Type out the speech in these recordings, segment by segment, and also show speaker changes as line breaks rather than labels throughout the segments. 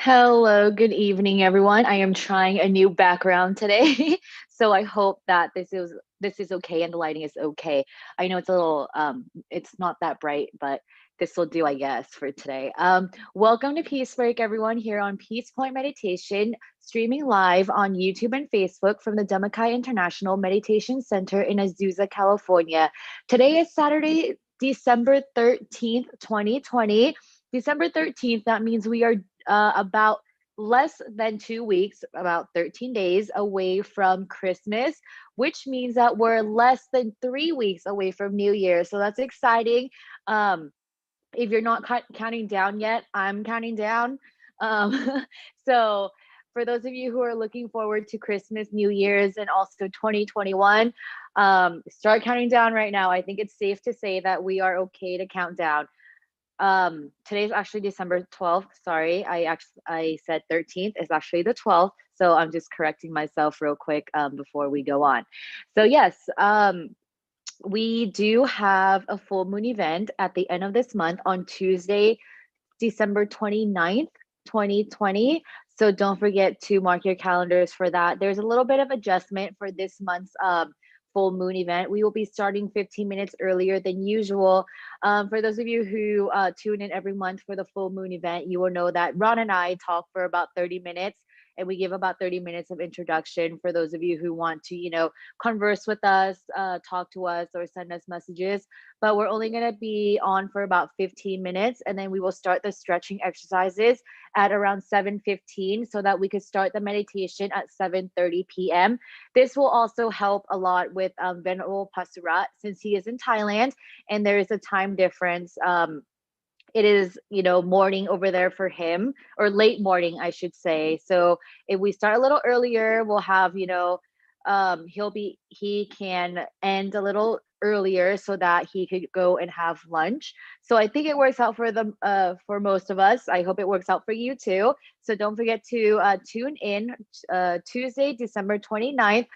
Hello, good evening, everyone. I am trying a new background today, so I hope that this is okay and the lighting is okay. I know it's a little it's not that bright, but this will do, I guess, for today. Welcome to Peace Break, everyone, here on Peace Point Meditation, streaming live on YouTube and Facebook from the Demakai International Meditation Center in Azusa, California. Today is Saturday, December 13th, 2020. December 13th, that means we are about less than 2 weeks, about 13 days away from Christmas, which means that we're less than 3 weeks away from New Year. So that's exciting. Um, if you're not counting down yet, I'm counting down. So for those of you who are looking forward to Christmas, New Year's, and also 2021, start counting down right now. I think it's safe to say that we are okay to count down. Today's actually December 12th. Sorry, I said 13th. It's actually the 12th. So I'm just correcting myself real quick before we go on. So yes, we do have a full moon event at the end of this month on Tuesday, December 29th, 2020. So don't forget to mark your calendars for that. There's a little bit of adjustment for this month's full moon event. We will be starting 15 minutes earlier than usual. For those of you who tune in every month for the full moon event, you will know that Ron and I talk for about 30 minutes and we give about 30 minutes of introduction for those of you who want to, converse with us, talk to us, or send us messages. But we're only going to be on for about 15 minutes, and then we will start the stretching exercises at around 7:15 so that we could start the meditation at 7:30 p.m. This will also help a lot with Venerable Pasurat since he is in Thailand and there is a time difference. It is, morning over there for him, or late morning, I should say. So if we start a little earlier, we'll have, he can end a little earlier so that he could go and have lunch. So I think it works out for them, for most of us. I hope it works out for you too. So don't forget to tune in Tuesday, December 29th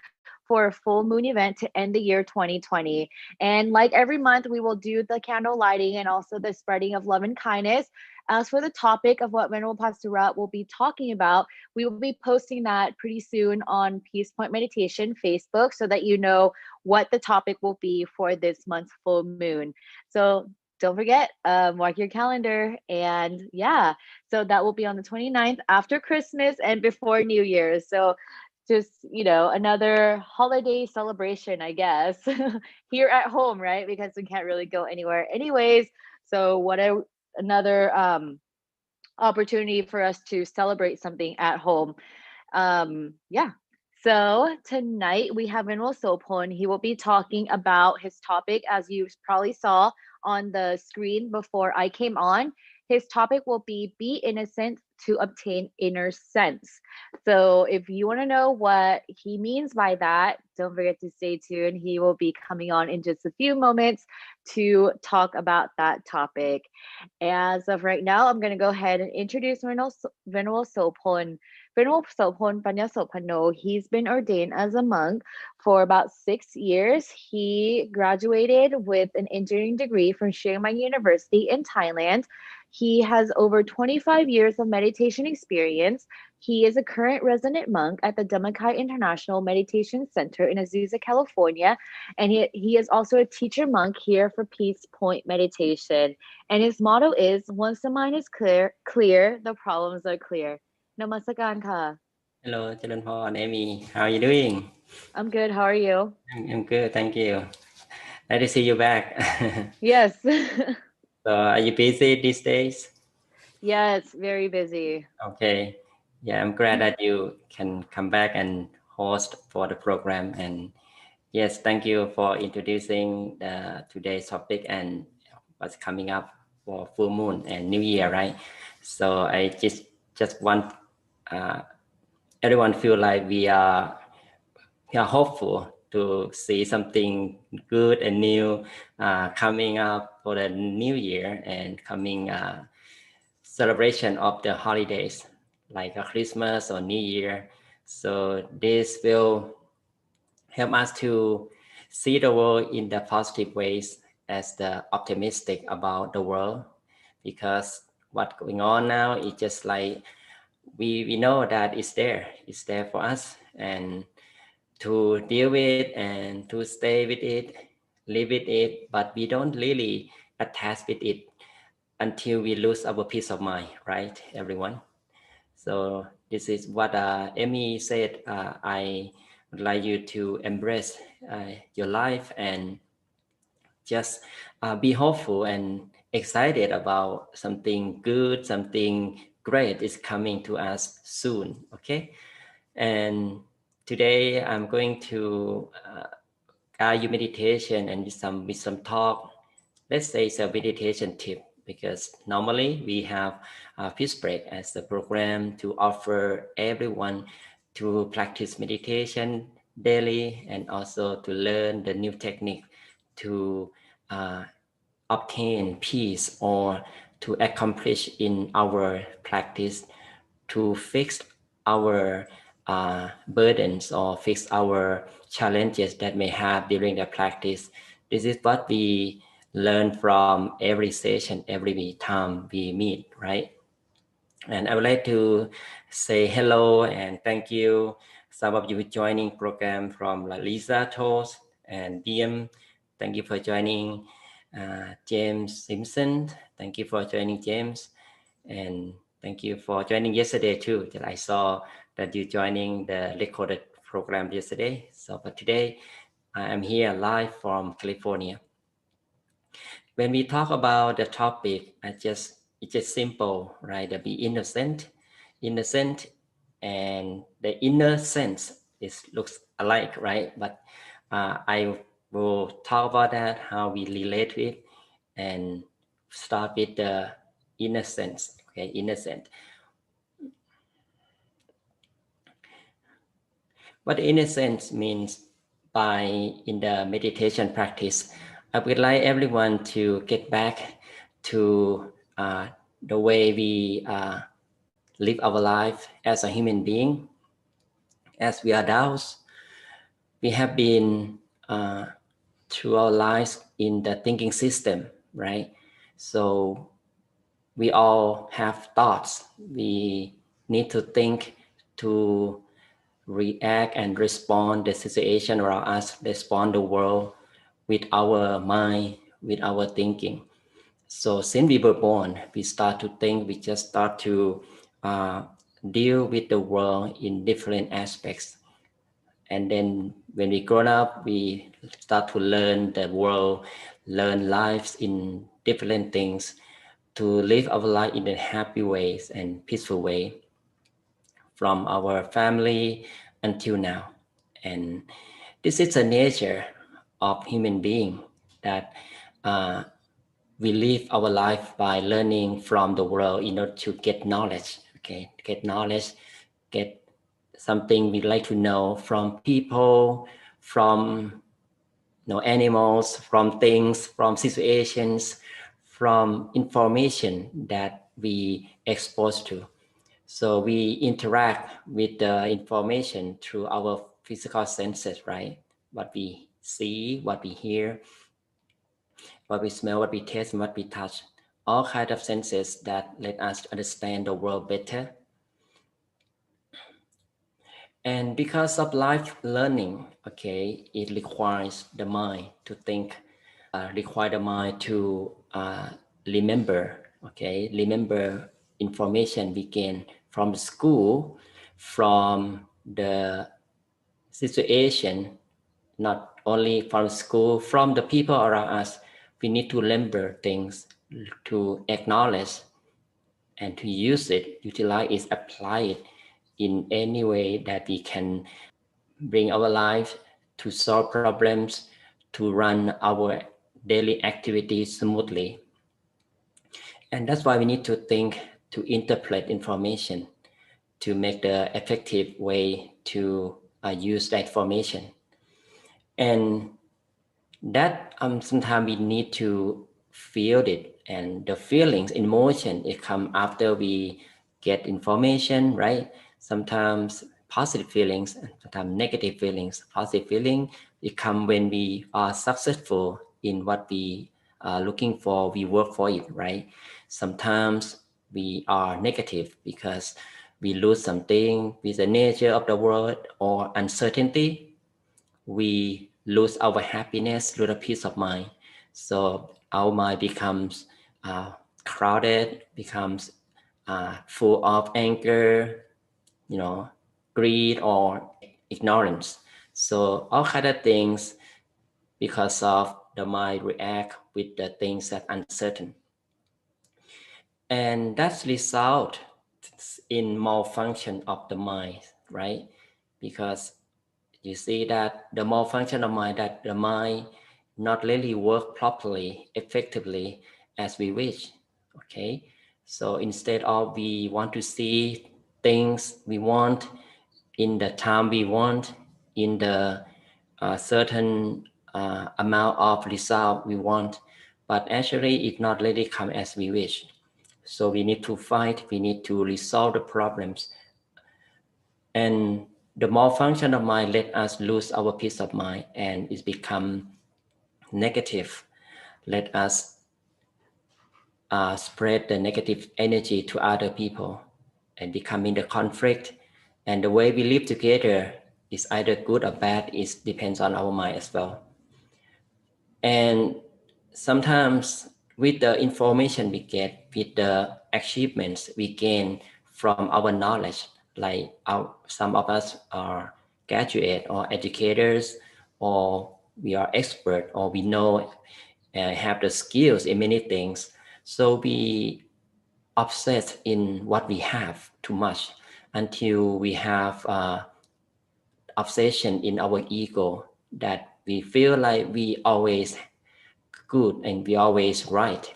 for a full moon event to end the year 2020. And like every month, we will do the candle lighting and also the spreading of love and kindness. As for the topic of what Venerable Pasturat will be talking about, we will be posting that pretty soon on Peace Point Meditation Facebook so that you know what the topic will be for this month's full moon. So don't forget, mark your calendar. And yeah, so that will be on the 29th after Christmas and before New Year's. So just another holiday celebration, I guess, here at home, right? Because we can't really go anywhere anyways. So another opportunity for us to celebrate something at home. Yeah. So tonight we have Ven.Sophon. He will be talking about his topic, as you probably saw on the screen before I came on. His topic will be innocent to obtain inner sense. So if you want to know what he means by that, don't forget to stay tuned. He will be coming on in just a few moments to talk about that topic. As of right now, I'm going to go ahead and introduce Ven.Sophon. Ven.Sophon Panyasopanoe. He's been ordained as a monk for about 6 years. He graduated with an engineering degree from Chiang Mai University in Thailand. He has over 25 years of meditation experience. He is a current resident monk at the Demakai International Meditation Center in Azusa, California. And he is also a teacher monk here for Peace Point Meditation. And his motto is, once the mind is clear, the problems are clear. Namaskaran ka.
Hello, Charan Amy. How are you doing?
I'm good. How are you?
I'm good, thank you. Nice to see you back.
Yes.
So, are you busy these days?
Yes, very busy.
Okay. Yeah, I'm glad that you can come back and host for the program. And yes, thank you for introducing today's topic and what's coming up for full moon and New Year, right? So I just want everyone feel like we are hopeful to see something good and new coming up for the new year and coming celebration of the holidays like a Christmas or New Year. So this will help us to see the world in the positive ways as the optimistic about the world, because what's going on now is just like we know that it's there for us, and to deal with and to stay with it, live with it, but we don't really attach with it until we lose our peace of mind, right, everyone? So this is what Emmy said. I would like you to embrace your life and just be hopeful and excited about something good, something great is coming to us soon. Okay, and today I'm going to guide you meditation and with some talk. Let's say it's a meditation tip, because normally we have Peace Break as the program to offer everyone to practice meditation daily and also to learn the new technique to uh, obtain peace or to accomplish in our practice, to fix our burdens or fix our challenges that may have during the practice. This is what we learn from every session, every time we meet, right? And I would like to say hello and thank you. Some of you joining program from Lisa Toast and DM. Thank you for joining. James Simpson. Thank you for joining, James. And thank you for joining yesterday too. That I saw that you joining the recorded program yesterday. So, but today I am here live from California. When we talk about the topic, it's just simple, right? To be innocent, and the inner sense is looks alike, right? But I will talk about that, how we relate to it, and start with the innocence. Okay, innocent. What innocence means by in the meditation practice, I would like everyone to get back to the way we live our life as a human being. As we are adults, we have been through our lives in the thinking system, right? So we all have thoughts. We need to think to react and respond the situation around us, respond the world with our mind, with our thinking. So since we were born, we start to think, we just start to uh, deal with the world in different aspects. And then when we grown up, we start to learn the world, learn lives in different things, to live our life in a happy ways and peaceful way from our family until now. And this is the nature of human being, that uh, we live our life by learning from the world in order to get knowledge. Okay, get knowledge, get something we like to know from people, from animals, from things, from situations, from information that we exposed to. So we interact with the information through our physical senses, right? What we see, what we hear, what we smell, what we taste, and what we touch. All kinds of senses that let us understand the world better. And because of life learning, okay, it requires the mind to think, require the mind to remember, okay, remember information we gain from the school, from the situation, not only from school, from the people around us. We need to remember things, to acknowledge and to use it, utilize it, apply it in any way that we can bring our life to solve problems, to run our daily activities smoothly. And that's why we need to think, to interpret information, to make the effective way to use that information. And that sometimes we need to feel it, and the feelings, emotion, it come after we get information, right? Sometimes positive feelings and sometimes negative feelings. Positive feeling, it come when we are successful in what we are looking for, we work for it, right? Sometimes we are negative because we lose something with the nature of the world or uncertainty, we lose our happiness, lose a peace of mind. So our mind becomes crowded, becomes full of anger, greed or ignorance. So all kind of things because of the mind react with the things that uncertain. And that's result in malfunction of the mind, right? Because you see that the malfunction of mind, that the mind not really work properly, effectively as we wish. Okay, so instead of we want to see things we want in the time we want, in the certain amount of result we want, but actually it not really come as we wish. So we need to fight, we need to resolve the problems. And the malfunction of mind let us lose our peace of mind and it become negative, let us spread the negative energy to other people and becoming the conflict. And the way we live together is either good or bad. It depends on our mind as well. And sometimes with the information we get, with the achievements we gain from our knowledge, like some of us are graduate or educators, or we are expert, or we know have the skills in many things. So we obsessed in what we have too much until we have obsession in our ego that we feel like we always good and we always right.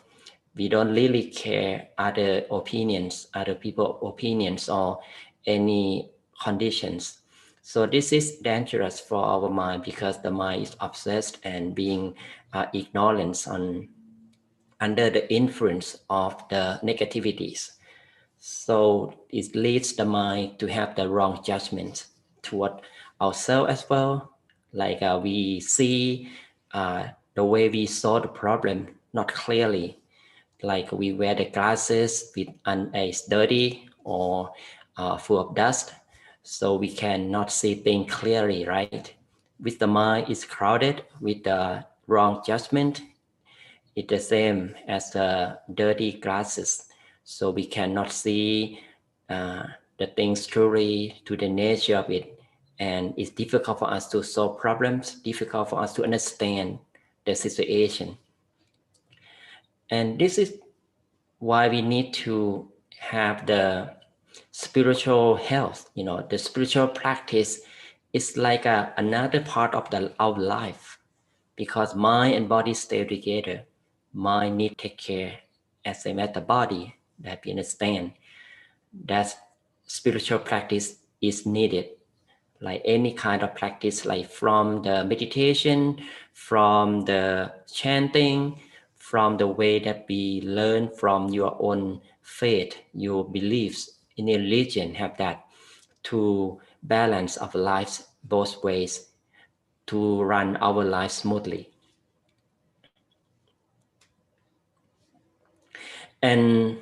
We don't really care other opinions, other people's opinions or any conditions. So this is dangerous for our mind because the mind is obsessed and being ignorant under the influence of the negativities. So it leads the mind to have the wrong judgment toward ourselves as well. Like we see the way we saw the problem not clearly. Like we wear the glasses with is dirty or full of dust, so we cannot see things clearly, right? With the mind is crowded with the wrong judgment, it's the same as the dirty glasses, so we cannot see uh, the things truly to the nature of it, and it's difficult for us to solve problems, difficult for us to understand the situation. And this is why we need to have the spiritual health. The spiritual practice is like another part of our life, because mind and body stay together. Mind need take care as same as the body, that we understand that spiritual practice is needed, like any kind of practice, like from the meditation, from the chanting, from the way that we learn from your own faith, your beliefs in a religion, have that to balance our lives both ways, to run our lives smoothly. And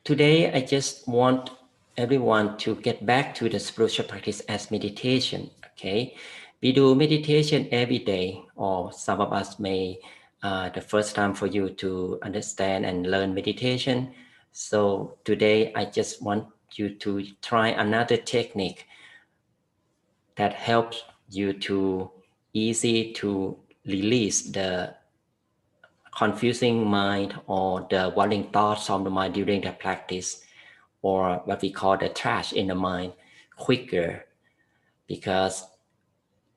today, I just want everyone to get back to the spiritual practice as meditation. Okay, we do meditation every day, or some of us may the first time for you to understand and learn meditation. So today, I just want you to try another technique that helps you to easy to release the confusing mind or the worrying thoughts from the mind during the practice, or what we call the trash in the mind, quicker, because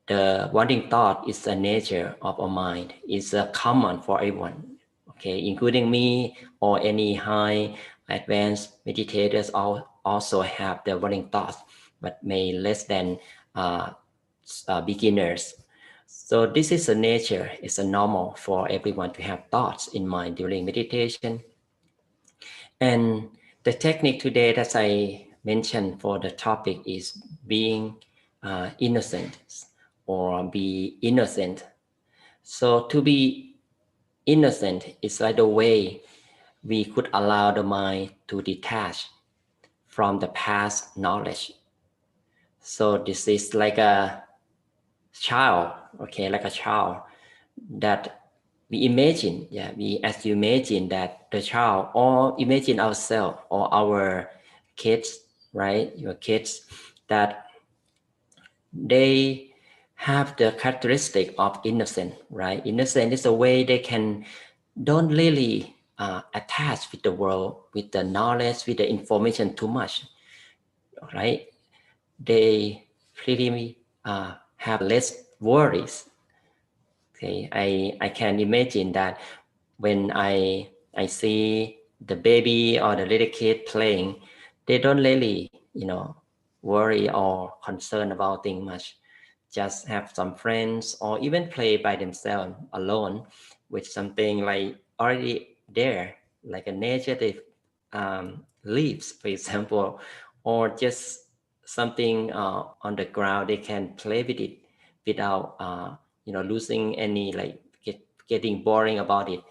the worrying thought is the nature of our mind. It's common for everyone, okay, including me or any high advanced meditators also have the worrying thoughts, but may less than beginners. So this is a nature, it's a normal for everyone to have thoughts in mind during meditation. And the technique today that I mentioned for the topic is being innocent, or be innocent. So to be innocent is like the way we could allow the mind to detach from the past knowledge. So this is like a child, okay, like a child that we imagine, as you imagine that the child, or imagine ourselves or our kids, right? Your kids, that they have the characteristic of innocent, right? Innocent is a way they can don't really attach with the world, with the knowledge, with the information too much, right? They pretty have less worries. Okay, I can imagine that when I see the baby or the little kid playing, they don't really, worry or concern about things much. Just have some friends or even play by themselves alone with something like already there, like a nature leaves, for example, or just something on the ground. They can play with it without losing any, like getting boring about it.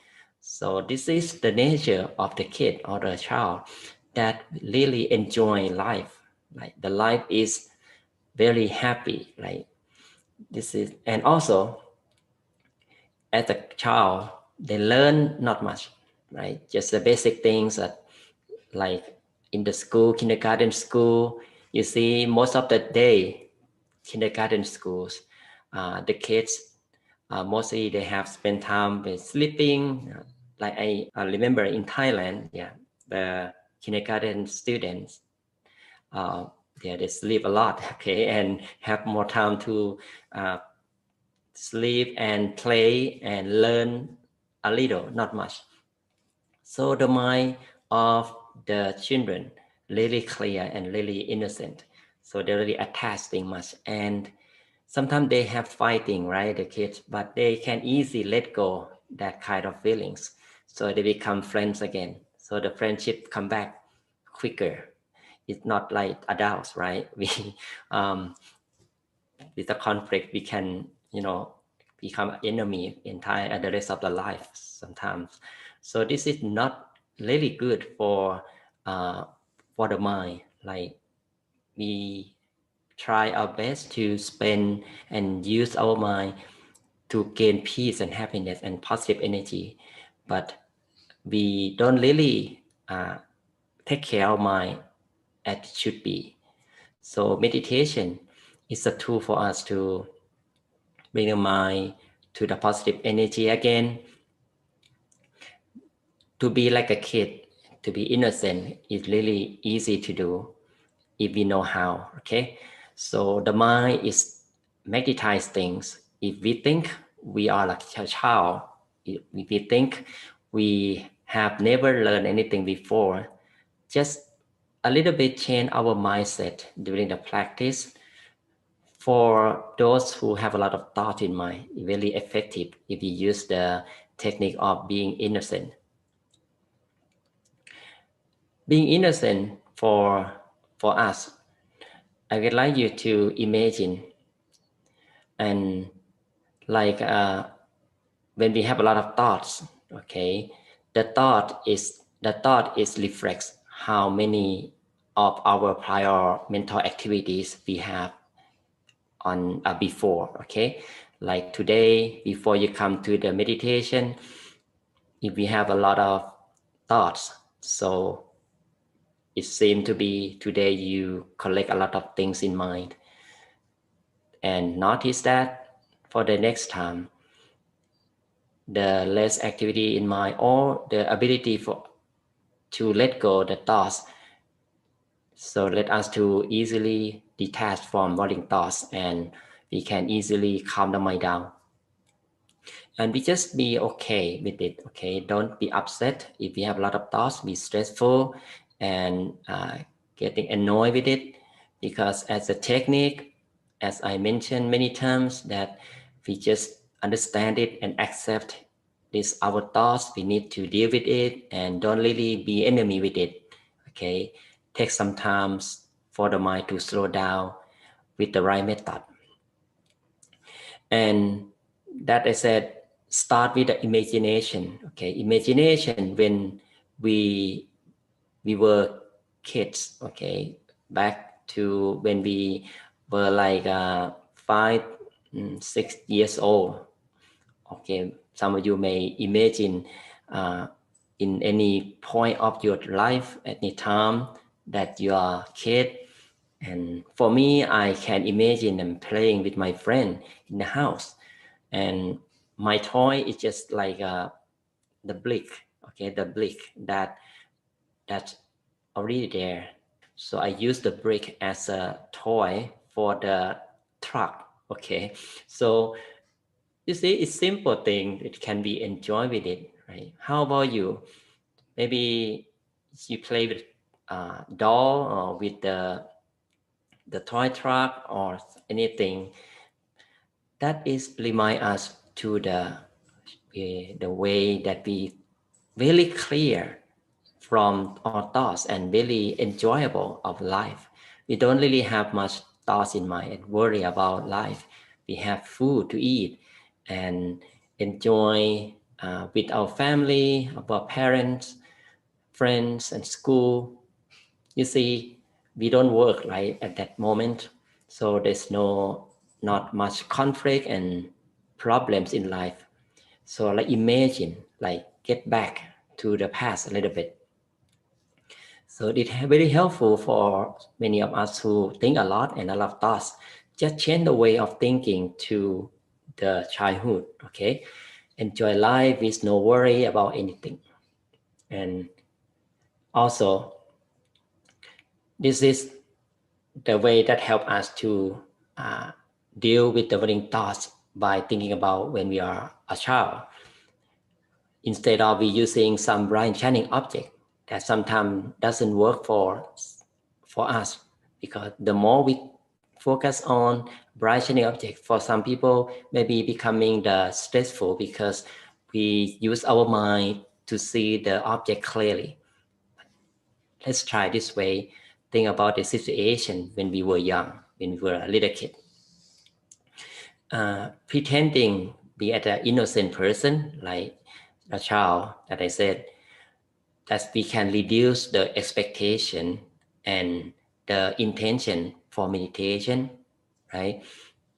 So this is the nature of the kid or the child that really enjoy life. Like the life is very happy. Like this is, and also as a child, they learn not much, right? Just the basic things that, like in the school, kindergarten school, you see most of the day, kindergarten schools, the kids mostly they have spent time with sleeping. Like I remember in Thailand, the kindergarten students, they sleep a lot, okay, and have more time to uh, sleep and play and learn a little, not much. So the mind of the children really clear and really innocent. So they really attached thing much. And sometimes they have fighting, right, the kids, but they can easily let go that kind of feelings. So they become friends again. So the friendship come back quicker. It's not like adults, right? We um, with the conflict, we can, become enemy entire the rest of the life sometimes. So this is not really good for the mind. Like we try our best to spend and use our mind to gain peace and happiness and positive energy, but we don't really take care of mind as it should be. So meditation is a tool for us to bring the mind to the positive energy again. To be like a kid, to be innocent is really easy to do if we know how. Okay, so the mind is magnetize things. If we think we are like a child, if we think we have never learned anything before, just a little bit change our mindset during the practice. For those who have a lot of thought in mind, really effective if you use the technique of being innocent. Being innocent for us, I would like you to imagine, and like when we have a lot of thoughts, okay, the thought is reflects how many of our prior mental activities we have on before. Okay, like today before you come to the meditation, if we have a lot of thoughts, so it seems to be today you collect a lot of things in mind, and notice that for the next time the less activity in mind or the ability to let go the thoughts. So let us to easily detach from worrying thoughts, and we can easily calm the mind down. And we just be okay with it. Okay, don't be upset if you have a lot of thoughts, be stressful and getting annoyed with it, because as a technique, as I mentioned many times, that we just understand it and accept this our thoughts. We need to deal with it and don't really be enemy with it. Okay, take some time for the mind to slow down with the right method. And that I said, start with the imagination. Okay, imagination when we were kids, okay, back to when we were like 5, 6 years old. Okay, some of you may imagine in any point of your life, at any time that you are a kid. And for me, I can imagine them playing with my friend in the house. And my toy is just like the brick, okay, the brick that's already there. So I use the brick as a toy for the truck, okay. So you see, it's simple thing. It can be enjoyed with it, right? How about you? Maybe you play with doll or with the toy truck or anything that is remind us to the way that we really clear from our thoughts and really enjoyable of life. We don't really have much thoughts in mind and worry about life. We have food to eat and enjoy with our family, our parents, friends, and school. You see, we don't work right at that moment, so there's not much conflict and problems in life. So like imagine, like get back to the past a little bit. So it's very helpful for many of us who think a lot and a lot of thoughts. Just change the way of thinking to the childhood, okay? Enjoy life with no worry about anything. And also, this is the way that help us to uh, deal with the worrying thoughts by thinking about when we are a child. Instead of we using some bright shining object that sometimes doesn't work for us, because the more we focus on bright shining object, for some people maybe becoming the stressful because we use our mind to see the object clearly. Let's try this way. Think about the situation when we were young, when we were a little kid. Pretending be at an innocent person like a child that I said, that we can reduce the expectation and the intention for meditation, right?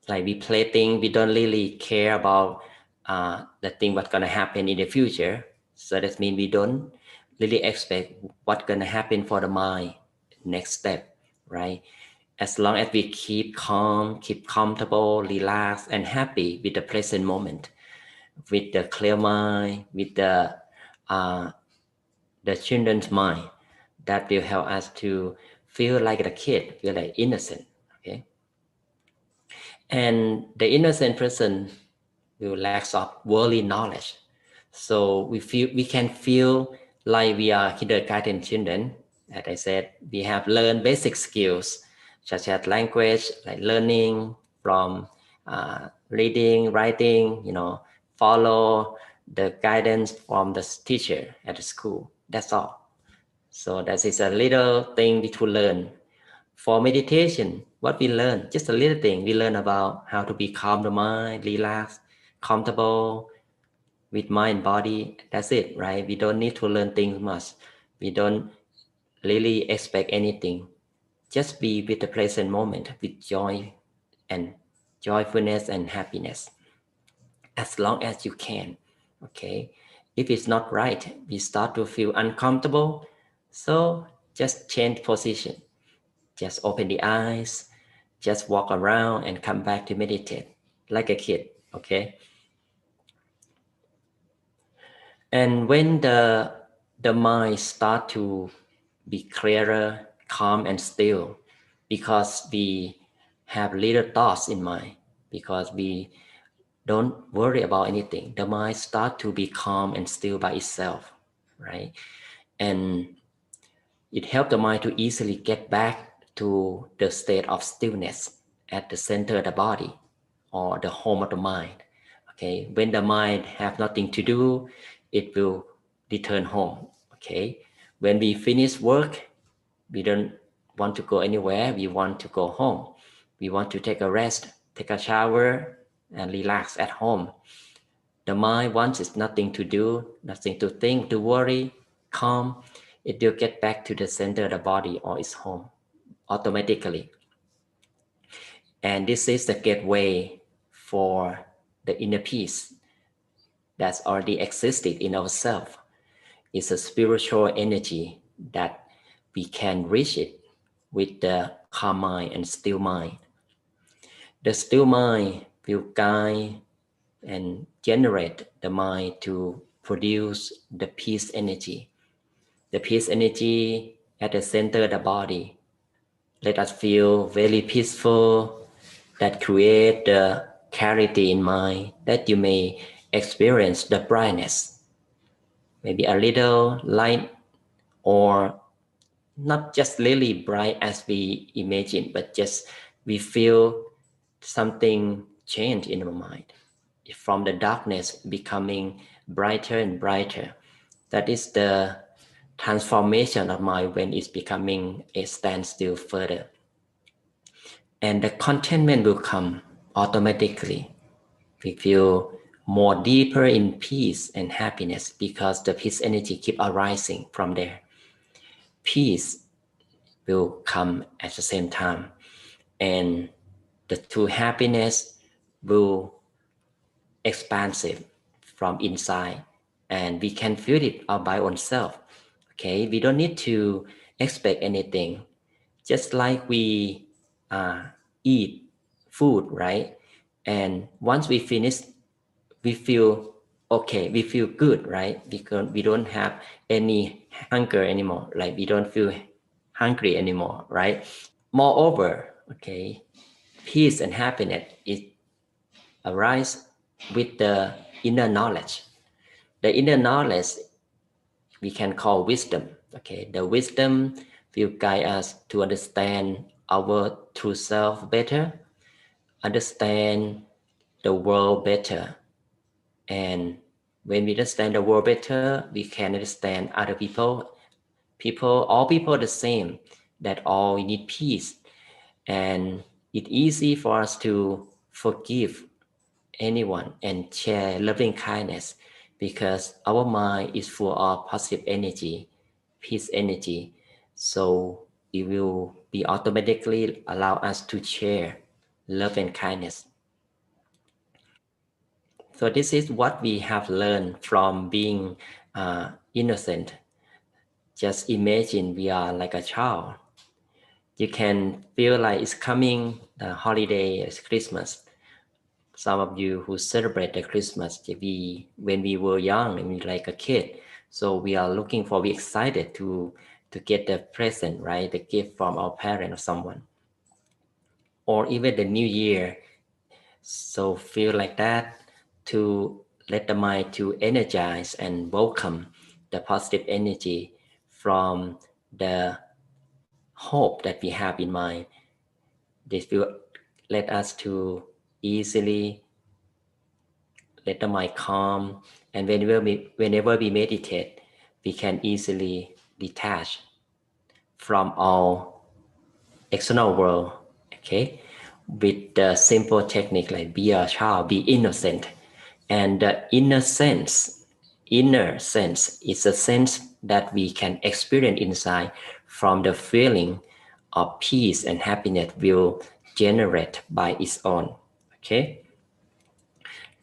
Like we play things, we don't really care about the thing what's gonna happen in the future. So that means we don't really expect what's gonna happen for the mind next step, right? As long as we keep calm, keep comfortable, relaxed, and happy with the present moment, with the clear mind, with uh, the children's mind, that will help us to feel like a kid, feel like innocent. Okay, and the innocent person will lack of worldly knowledge, so we can feel like we are kindergarten children. As I said, we have learned basic skills such as language, like learning from reading, writing, follow the guidance from the teacher at the school. That's all. So that is a little thing we to learn. For meditation, what we learn, just a little thing, we learn about how to be calm the mind, relax, comfortable with mind, body. That's it, right? We don't need to learn things much. We don't really expect anything. Just be with the present moment with joy and joyfulness and happiness as long as you can. Okay. If it's not right, we start to feel uncomfortable. So just change position. Just open the eyes, just walk around and come back to meditate like a kid. Okay. And when the mind start to be clearer, calm and still, because we have little thoughts in mind, because we don't worry about anything, the mind start to be calm and still by itself, right? And it helps the mind to easily get back to the state of stillness at the center of the body or the home of the mind. Okay, when the mind have nothing to do, it will return home. Okay, when we finish work, we don't want to go anywhere. We want to go home. We want to take a rest, take a shower, and relax at home. The mind wants is nothing to do, nothing to think, to worry, calm. it will get back to the center of the body or its home automatically. And this is the gateway for the inner peace that's already existed in ourselves. It's a spiritual energy that we can reach it with the calm mind and still mind. The still mind will guide and generate the mind to produce the peace energy. The peace energy at the center of the body. Let us feel very peaceful, that create the clarity in mind, that you may experience the brightness, maybe a little light, or not just really bright as we imagine, but just we feel something change in our mind from the darkness becoming brighter and brighter. That is the transformation of mind when it's becoming a standstill further. And the contentment will come automatically. We feel more deeper in peace and happiness because the peace energy keep arising from there. Peace will come at the same time, and the true happiness will expansive from inside, and we can feel it all by ourselves. Okay, we don't need to expect anything. Just like we eat food, right? And once we finish, we feel okay, we feel good, right? Because we don't have any hunger anymore, like we don't feel hungry anymore, right? Moreover, okay, peace and happiness is arise with the inner knowledge. The inner knowledge we can call wisdom. Okay, the wisdom will guide us to understand our true self better, understand the world better, and when we understand the world better, we can understand other people. All people the same. That all we need peace, and it's easy for us to forgive anyone and share loving kindness because our mind is full of positive energy, peace energy. So it will be automatically allow us to share love and kindness. So this is what we have learned from being innocent. Just imagine we are like a child. You can feel like it's coming the holiday, it's Christmas. Some of you who celebrate the Christmas, when we were young and we like a kid, so we are we excited to get the present, right? The gift from our parent or someone, or even the New Year. So feel like that to let the mind to energize and welcome the positive energy from the hope that we have in mind. This will let us to easily let the mind calm, and whenever we meditate, we can easily detach from all external world, okay, with the simple technique like be a child, be innocent. And the inner sense is a sense that we can experience inside from the feeling of peace and happiness will generate by its own. Okay,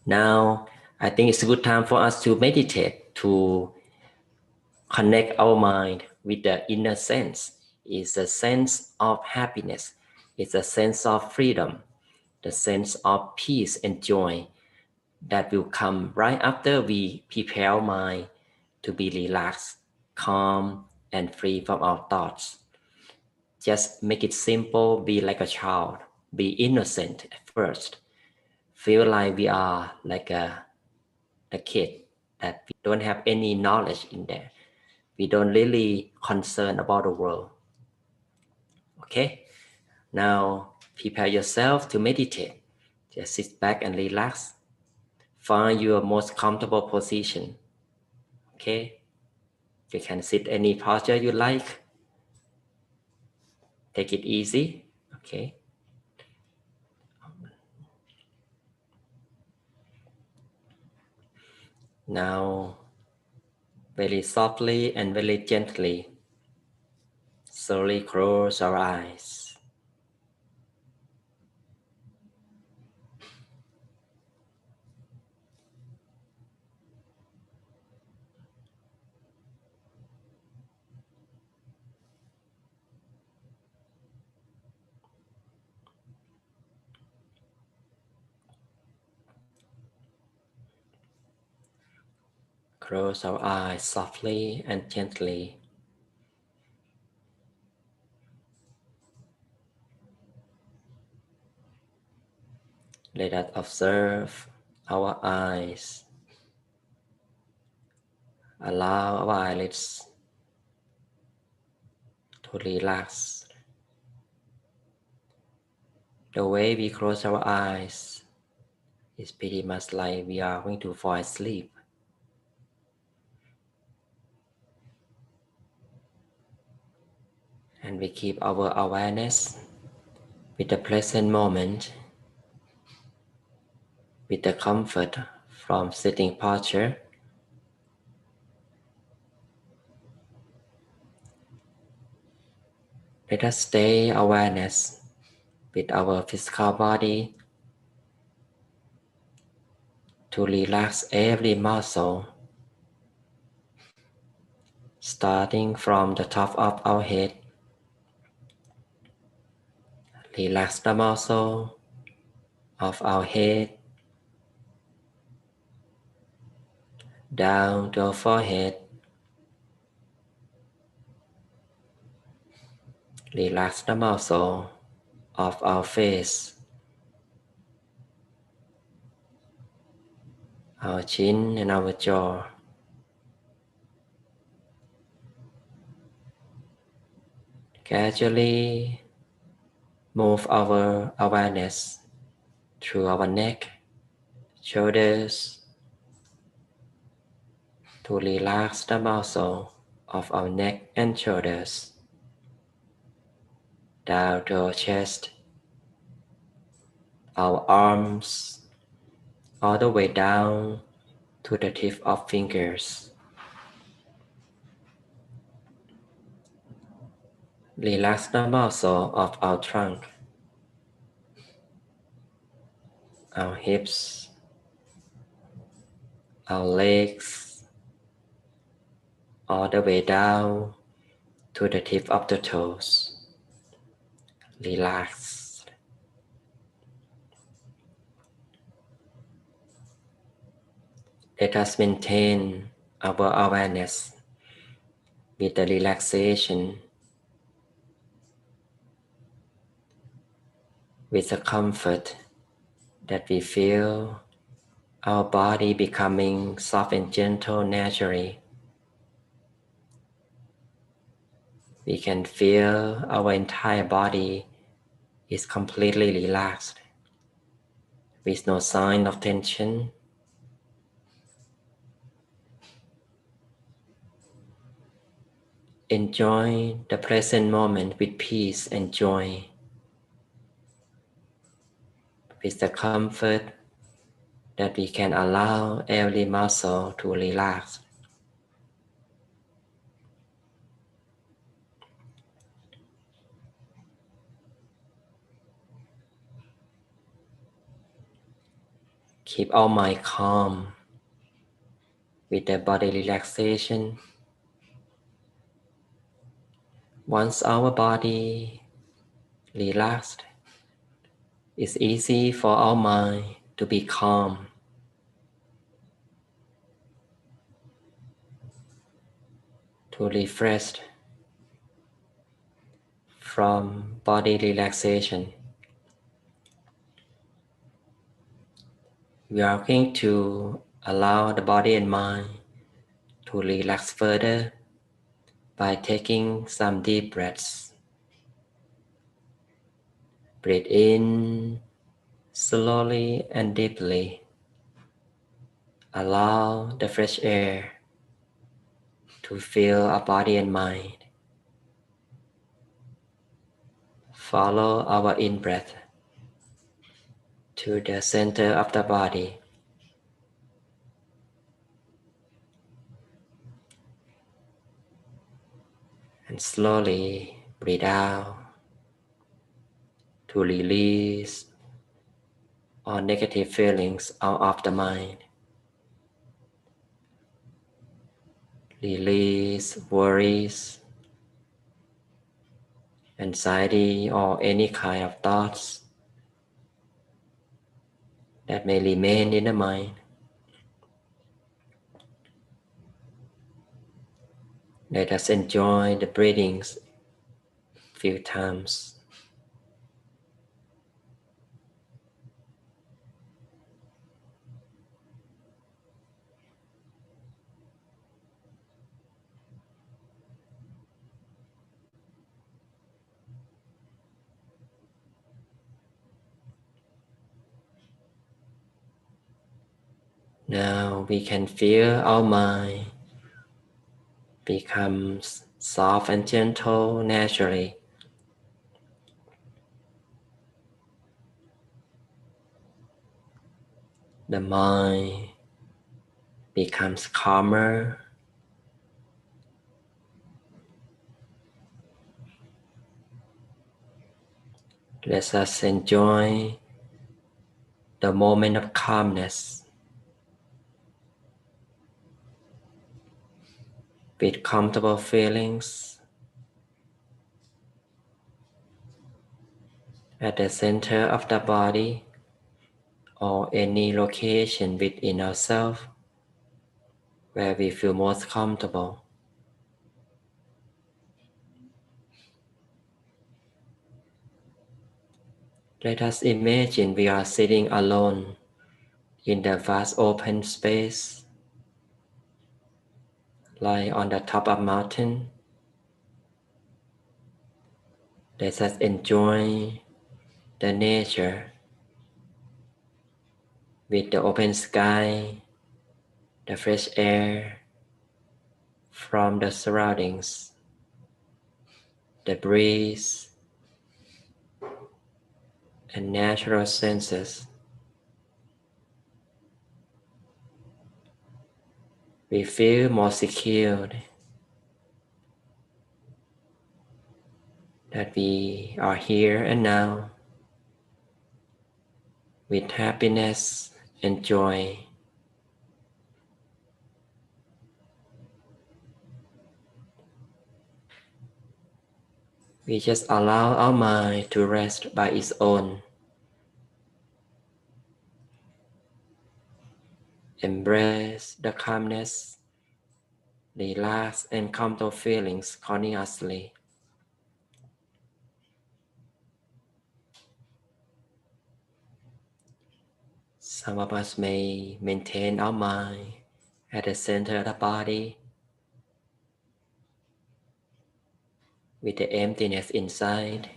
now I think it's a good time for us to meditate to connect our mind with the inner sense. It's a sense of happiness. It's a sense of freedom, the sense of peace and joy that will come right after we prepare our mind to be relaxed, calm, and free from our thoughts. Just make it simple, be like a child, be innocent at first. Feel like we are like a kid, that we don't have any knowledge in there. We don't really concern about the world. Okay, now prepare yourself to meditate. Just sit back and relax. Find your most comfortable position. Okay, you can sit any posture you like. Take it easy. Okay, now very softly and very gently Slowly close our eyes. Close our eyes softly and gently. Let us observe our eyes. Allow our eyelids to relax. The way we close our eyes is pretty much like we are going to fall asleep. And we keep our awareness with the present moment, with the comfort from sitting posture. Let us stay awareness with our physical body to relax every muscle, starting from the top of our head. Relax the muscle of our head, down to our forehead. Relax the muscle of our face, our chin and our jaw. Gradually move our awareness through our neck, shoulders, to relax the muscle of our neck and shoulders, down to our chest, our arms, all the way down to the tip of fingers. Relax the muscle of our trunk, our hips, our legs, all the way down to the tip of the toes. Relax. Let us maintain our awareness with the relaxation, with the comfort that we feel our body becoming soft and gentle naturally. We can feel our entire body is completely relaxed, with no sign of tension. Enjoy the present moment with peace and joy, with the comfort that we can allow every muscle to relax. Keep our mind calm with the body relaxation. Once our body relaxed, it's easy for our mind to be calm, to refresh from body relaxation. We are going to allow the body and mind to relax further by taking some deep breaths. Breathe in slowly and deeply. Allow the fresh air to fill our body and mind. Follow our in-breath to the center of the body. And slowly Breathe out to release all negative feelings out of the mind. Release worries, anxiety, or any kind of thoughts that may remain in the mind. Let us enjoy the breathings a few times. Now we can feel our mind becomes soft and gentle naturally. The mind becomes calmer. Let us enjoy the moment of calmness with comfortable feelings at the center of the body or any location within ourselves where we feel most comfortable. Let us imagine we are sitting alone in the vast open space, like on the top of a mountain. Let us enjoy the nature with the open sky, the fresh air from the surroundings, the breeze, and natural senses. We feel more secure that we are here and now with happiness and joy. We just allow our mind to rest by its own. Embrace the calmness, relax and comfortable feelings continuously. Some of us may maintain our mind at the center of the body with the emptiness inside.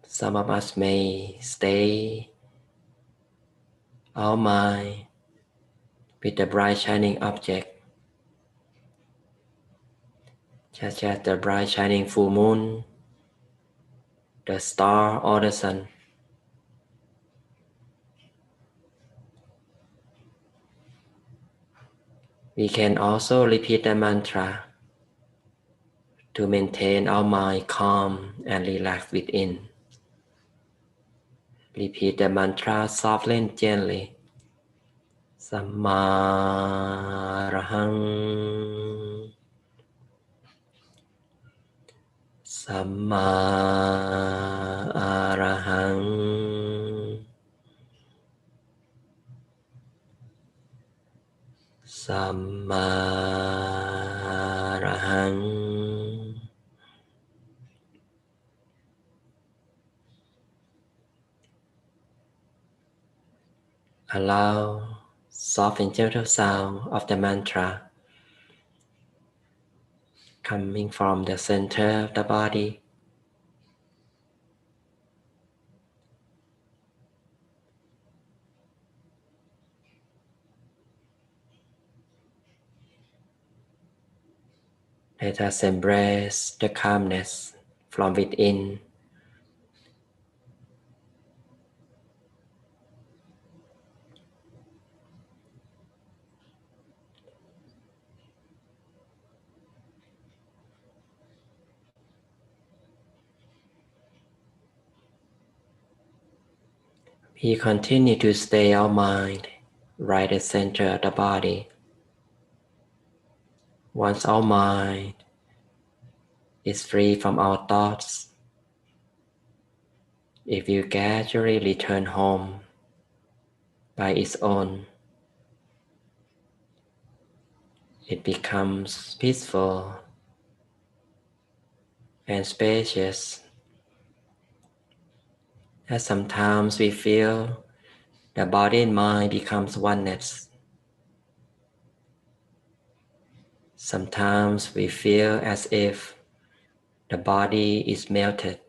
Some of us may stay our mind with the bright shining object, such as the bright shining full moon, the star or the sun. We can also repeat the mantra to maintain our mind calm and relaxed within. Repeat the mantra softly and gently. Sammarahang, Sammarahang, Sammarahang. Allow soft and gentle sound of the mantra coming from the center of the body. Let us embrace the calmness from within. we continue to stay our mind right at the center of the body. Once our mind is free from our thoughts, it will gradually return home by its own. It becomes peaceful and spacious, as sometimes we feel the body and mind becomes oneness. Sometimes we feel as if the body is melted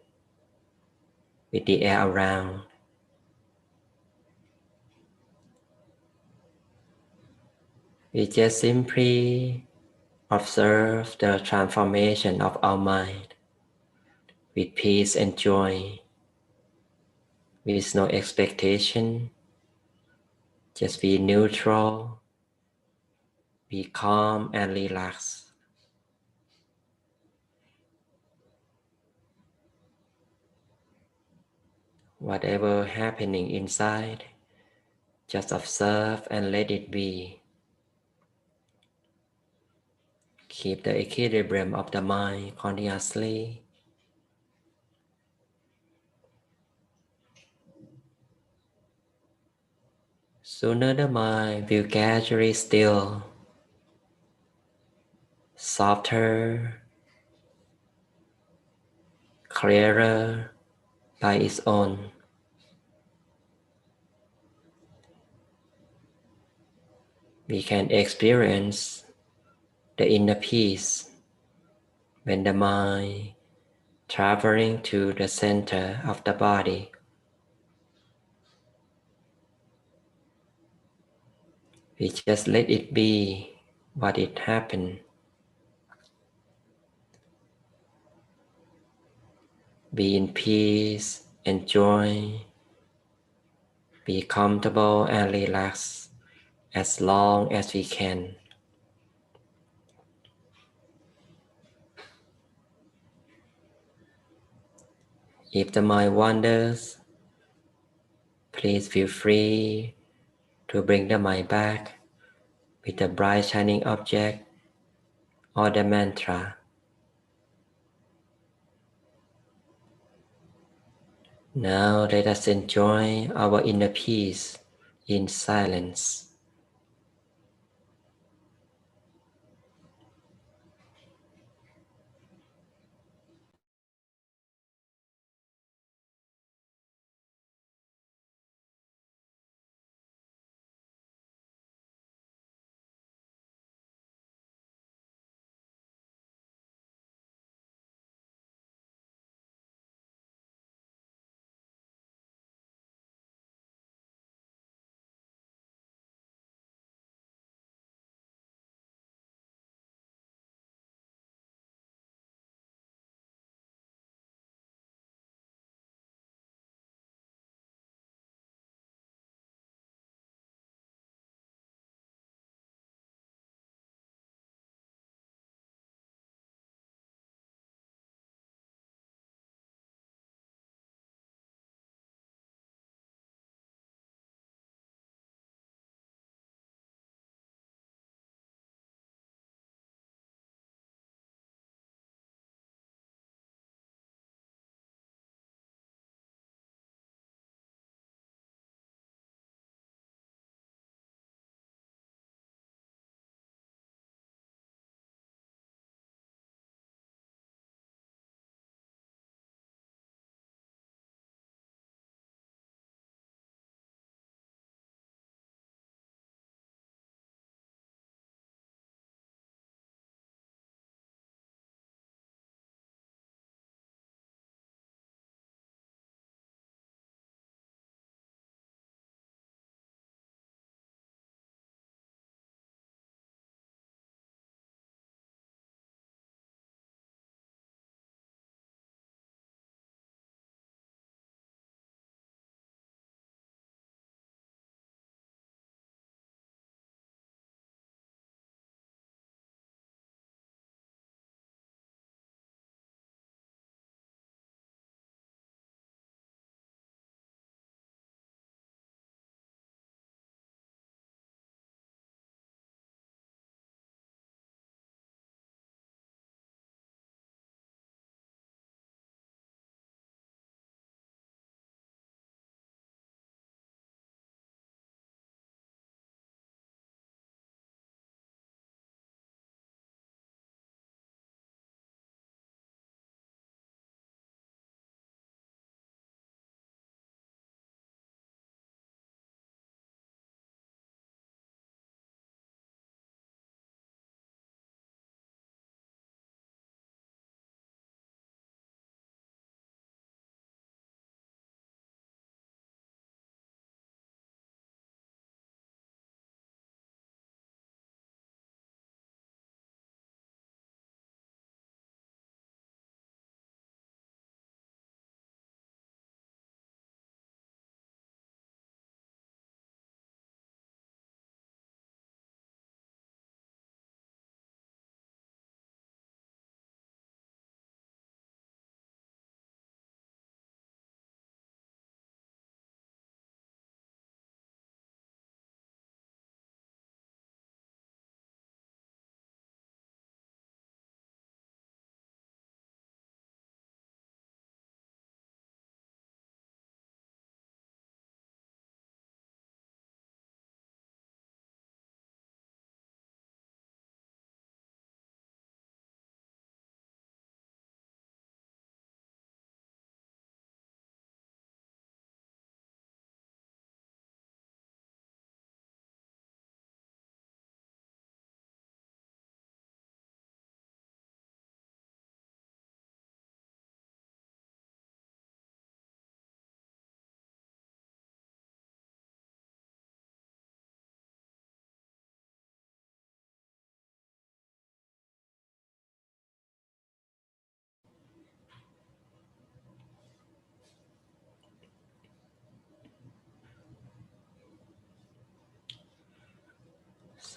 with the air around. We just simply observe the transformation of our mind with peace and joy, with no expectation. Just be neutral, be calm and relaxed. Whatever happening inside, just observe and let it be. Keep the equilibrium of the mind continuously. Sooner the mind will gradually still, softer, clearer by its own. We can experience the inner peace when the mind traveling to the center of the body. We just let it be what it happened. Be in peace, enjoy, be comfortable and relaxed as long as we can. If the mind wanders, please feel free to bring the mind back with a bright shining object or the mantra. Now let us enjoy our inner peace in silence.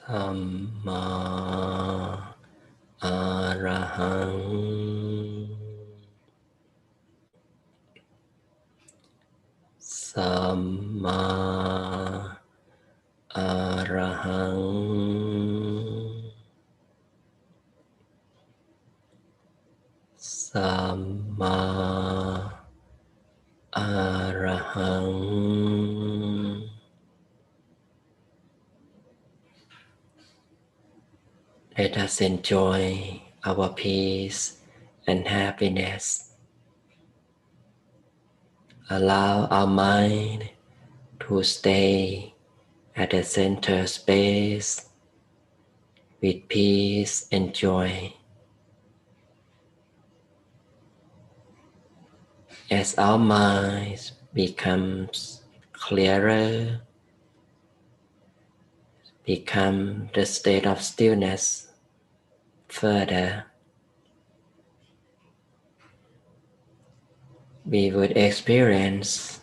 Samma Arahang Samma Arahang Samma Arahang. Let us enjoy our peace and happiness. Allow our mind to stay at the center space with peace and joy. As our mind becomes clearer, become the state of stillness further, we would experience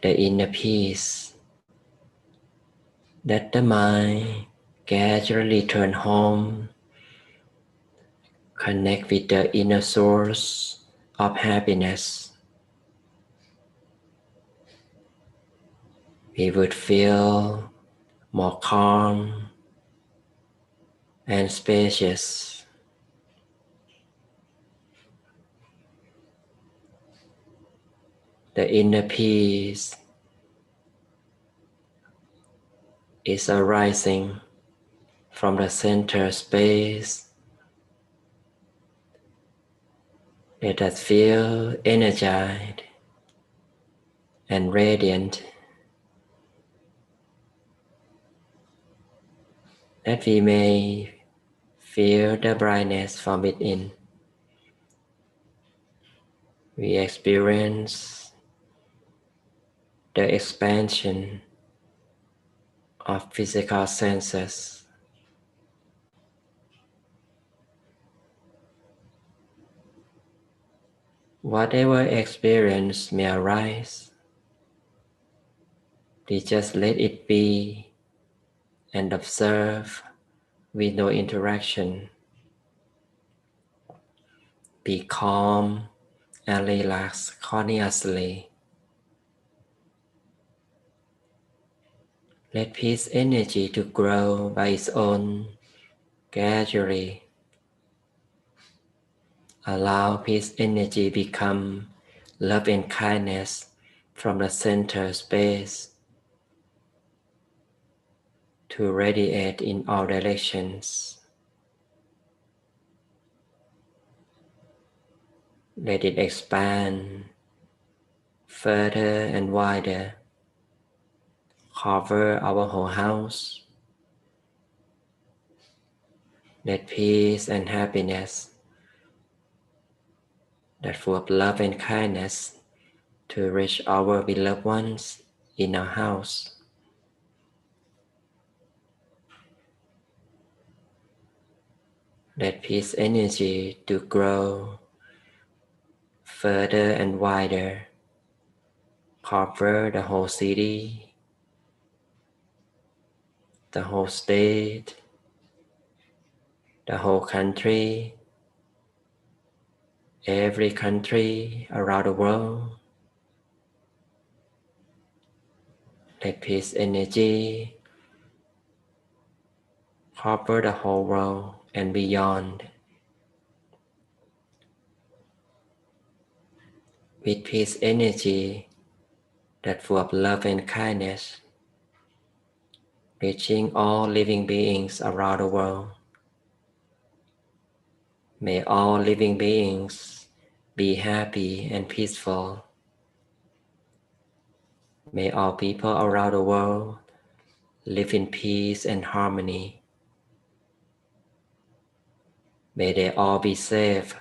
the inner peace that the mind gradually turn home, connect with the inner source of happiness. We would feel more calm and spacious. The inner peace is arising from the center space. Let us feel energized and radiant, that we may feel the brightness from within. We experience the expansion of physical senses. Whatever experience may arise, we just let it be and observe with no interaction. Be calm and relax continuously. Let peace energy to grow by its own gradually. Allow peace energy become love and kindness from the center space to radiate in all directions. Let it expand further and wider, cover our whole house. Let peace and happiness that full of love and kindness to reach our beloved ones in our house. Let peace energy to grow further and wider, cover the whole city, the whole state, the whole country, every country around the world. Let peace energy cover the whole world and beyond. With peace energy that full of love and kindness, reaching all living beings around the world. May all living beings be happy and peaceful. May all people around the world live in peace and harmony. May they all be safe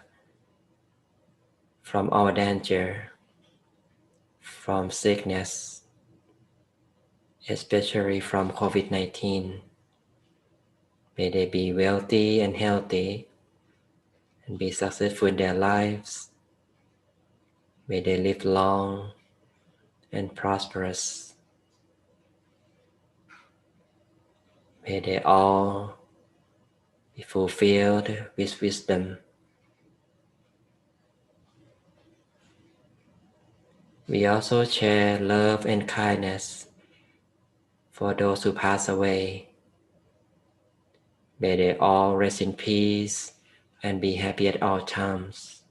from all danger, from sickness, especially from COVID-19. May they be wealthy and healthy and be successful in their lives. May they live long and prosperous. May they all be fulfilled with wisdom. We also share love and kindness for those who pass away. May they all rest in peace and be happy at all times.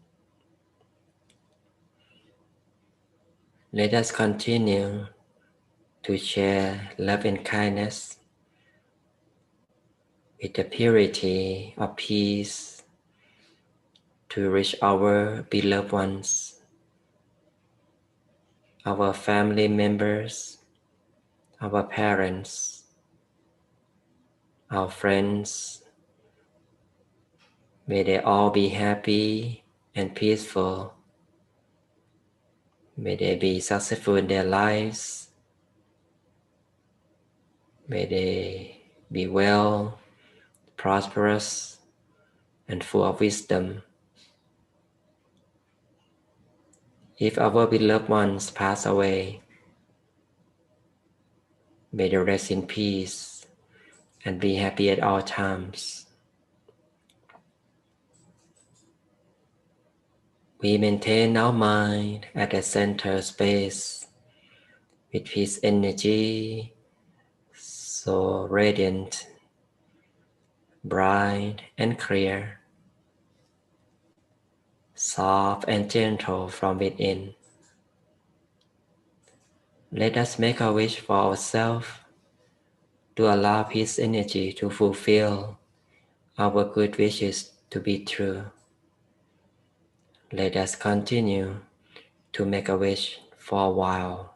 Let us continue to share love and kindness with the purity of peace to reach our beloved ones, our family members, our parents, our friends. May they all be happy and peaceful. May they be successful in their lives. May they be well, prosperous, and full of wisdom. If our beloved ones pass away, may they rest in peace and be happy at all times. We maintain our mind at the center space with peace energy, so radiant, bright and clear, soft and gentle from within. Let us make a wish for ourselves to allow peace energy to fulfill our good wishes to be true. Let us continue to make a wish for a while.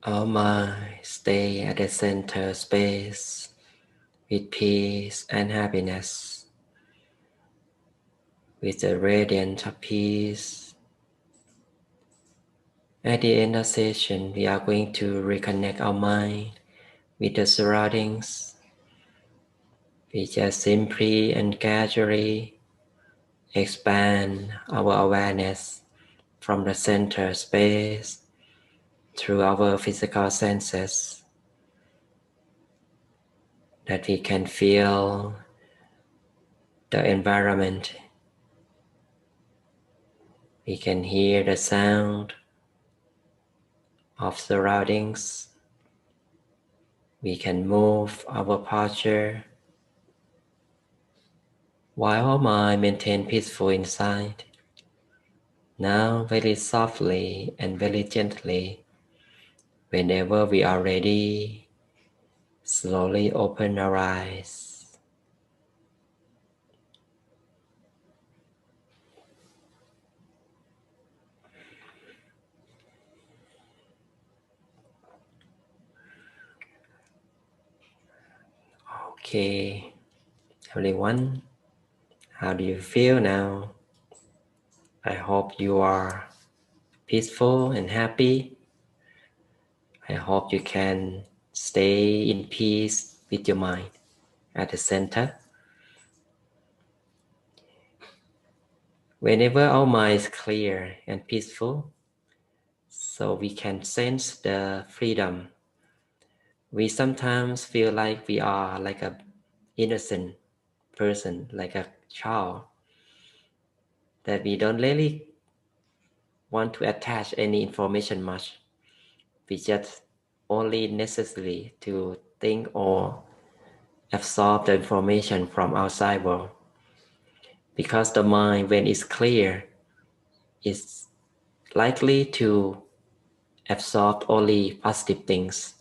Our mind stay at the center space with peace and happiness. With the radiance of peace. At the end of session, we are going to reconnect our mind with the surroundings. We just simply and casually expand our awareness from the center space through our physical senses, that we can feel the environment. We can hear the sound of surroundings. We can move our posture while our mind maintains peaceful inside. Now very softly and very gently, whenever we are ready, slowly open our eyes. Okay, everyone, how do you feel now? I hope you are peaceful and happy. I hope you can stay in peace with your mind at the center. Whenever our mind is clear and peaceful, so we can sense the freedom. We sometimes feel like we are like an innocent person, like a child, that we don't really want to attach any information much. We just only necessary to think or absorb the information from outside world. Because the mind, when it's clear, is likely to absorb only positive things.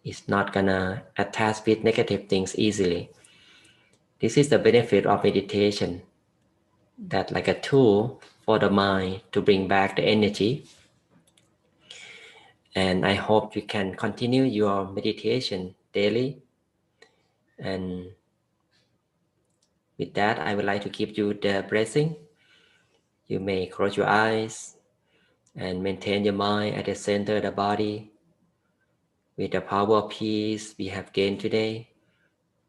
It's not gonna attach with negative things easily. This is the benefit of meditation, that like a tool for the mind to bring back the energy. And I hope you can continue your meditation daily. And with that, I would like to give you the blessing. You may close your eyes and maintain your mind at the center of the body. with the power of peace we have gained today,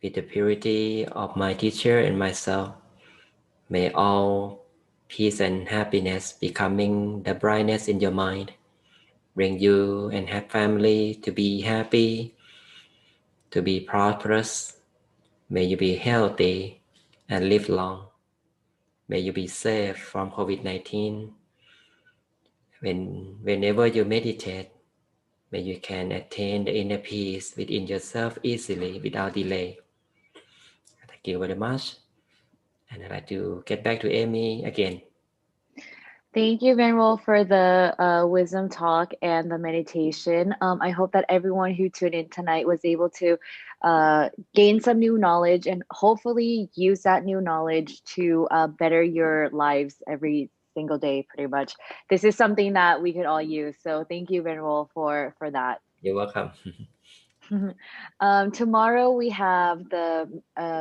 with the purity of my teacher and myself. May all peace and happiness becoming the brightness in your mind, bring you and have family to be happy, to be prosperous. May you be healthy and live long. May you be safe from COVID-19. Whenever you meditate, may you can attain the inner peace within yourself easily without delay. Thank you very much. And I'd like to get back to Amy again.
Thank you, Venerable, for the wisdom talk and the meditation. I hope that everyone who tuned in tonight was able to gain some new knowledge and hopefully use that new knowledge to better your lives every single day, pretty much. This is something that we could all use. So thank you, Venerable, for that.
You're welcome.
Tomorrow we have the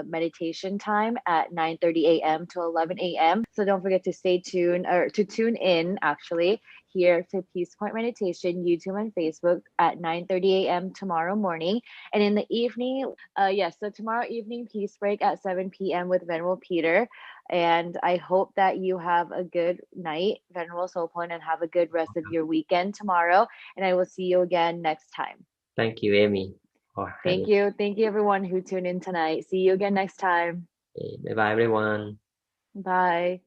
meditation time at 9:30 a.m. to 11 a.m. So don't forget to stay tuned or to tune in actually here to Peace Point Meditation, YouTube and Facebook at 9:30 a.m. tomorrow morning. And in the evening, yes, so tomorrow evening, Peace Break at 7 p.m. with Venerable Peter. And I hope that you have a good night, Venerable Soulpoint, and have a good rest of your weekend tomorrow. And I will see you again next time.
Thank you, Amy, for
Thank
having.
you. Thank you, everyone who tuned in tonight. See you again next time.
Bye bye, everyone.
Bye.